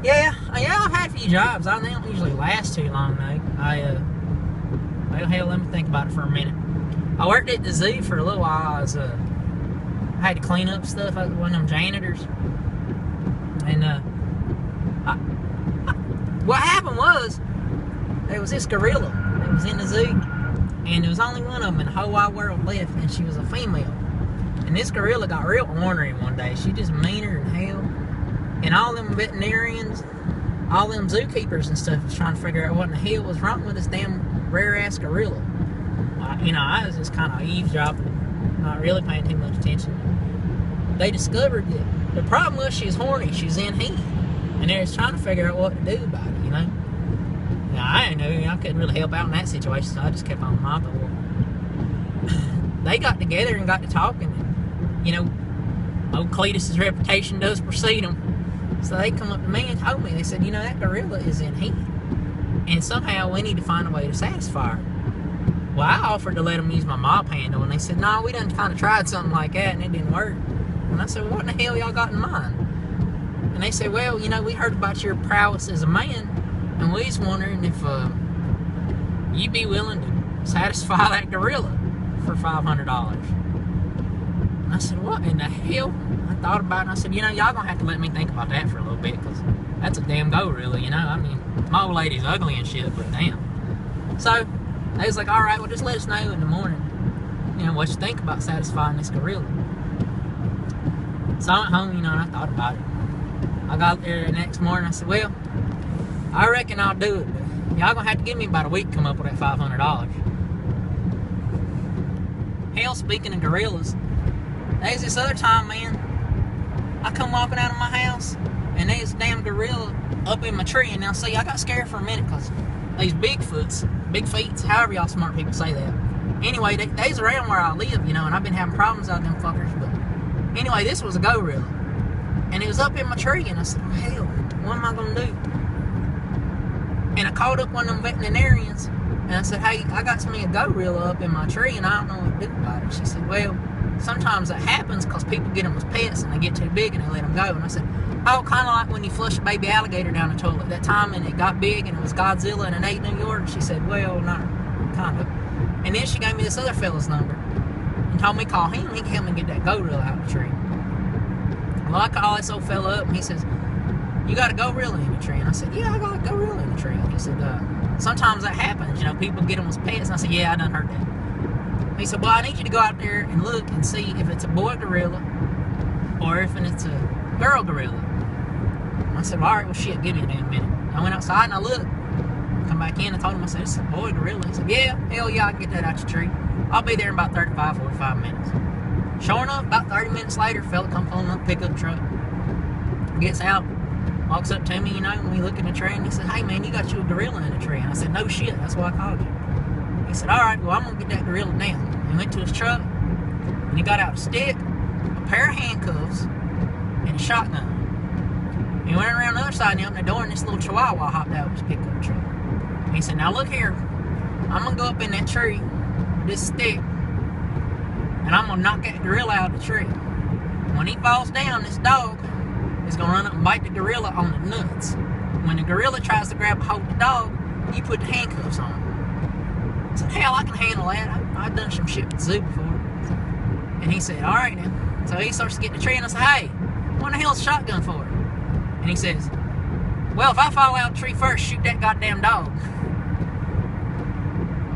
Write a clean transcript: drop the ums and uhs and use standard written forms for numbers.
Yeah, I've had a few jobs. They don't usually last too long, though. Well, hell, let me think about it for a minute. I worked at the zoo for a little while. I had to clean up stuff. I was one of them janitors. And what happened was, there was this gorilla that was in the zoo, and there was only one of them in the whole wide world left, and she was a female. And this gorilla got real ornery one day. She just meaner than hell. And all them veterinarians, all them zookeepers and stuff was trying to figure out what in the hell was wrong with this damn rare-ass gorilla. I was just kind of eavesdropping, not really paying too much attention. They discovered that the problem was she was horny, she was in heat. And they was trying to figure out what to do about it, Now, I didn't know, I couldn't really help out in that situation, so I just kept on my door. They got together and got to talking, and, old Cleetus' reputation does precede him. So they come up to me and told me, they said, that gorilla is in heat. And somehow we need to find a way to satisfy her. Well, I offered to let them use my mop handle, and they said, no, we done kind of tried something like that, and it didn't work. And I said, well, what in the hell y'all got in mind? And they said, well, we heard about your prowess as a man, and we was wondering if you'd be willing to satisfy that gorilla for $500. And I said, what in the hell? I thought about it, and I said, y'all gonna have to let me think about that for a little bit, because that's a damn gorilla, my old lady's ugly and shit, but damn. So, they was like, all right, well, just let us know in the morning, what you think about satisfying this gorilla. So I went home, and I thought about it. I got there the next morning, I said, well, I reckon I'll do it, but y'all gonna have to give me about a week to come up with that $500. Hell, speaking of gorillas, there's this other time, man, I come walking out of my house, and there's a damn gorilla up in my tree, and now see, I got scared for a minute, because these big feet, however y'all smart people say that. Anyway, they's around where I live, and I've been having problems out of them fuckers, but anyway, this was a gorilla, and it was up in my tree, and I said, well, hell, what am I going to do? And I called up one of them veterinarians, and I said, hey, I got me a gorilla up in my tree, and I don't know what to do about it. She said, well, sometimes that happens because people get them as pets, and they get too big, and they let them go. And I said, oh, kind of like when you flush a baby alligator down the toilet. That time, and it got big, and it was Godzilla, and it ate New York. She said, well, not kind of. And then she gave me this other fella's number, and told me to call him. He can help me get that gorilla out of the tree. Well, I call this old fella up, and he says, you got a gorilla in the tree? And I said, yeah, I got a gorilla in the tree. And he said, sometimes that happens, people get them as pets. And I said, yeah, I done heard that. He said, well, I need you to go out there and look and see if it's a boy gorilla or if it's a girl gorilla. And I said, well, all right, well, shit, give me a damn minute. I went outside and I looked. Come back in, I told him, I said, it's a boy gorilla. He said, yeah, hell yeah, I can get that out your tree. I'll be there in about 35, 45 minutes. Sure enough, about 30 minutes later, fella come pulling up pickup truck. Gets out, walks up to me, and we look in the tree, and he said, hey, man, you got you a gorilla in the tree. And I said, no shit, that's why I called you. He said, all right, well, I'm going to get that gorilla down. He went to his truck, and he got out a stick, a pair of handcuffs, and a shotgun. He went around the other side and opened the door, and this little chihuahua hopped out of his pickup truck. And he said, now look here, I'm going to go up in that tree with this stick, and I'm going to knock that gorilla out of the tree. When he falls down, this dog is going to run up and bite the gorilla on the nuts. When the gorilla tries to grab a hold of the dog, you put the handcuffs on him. I said, hell, I can handle that. I've done some shit with the zoo before. And he said, all right now. So he starts to get in the tree, and I said, hey, what the hell's a shotgun for? And he says, well, if I fall out of the tree first, shoot that goddamn dog.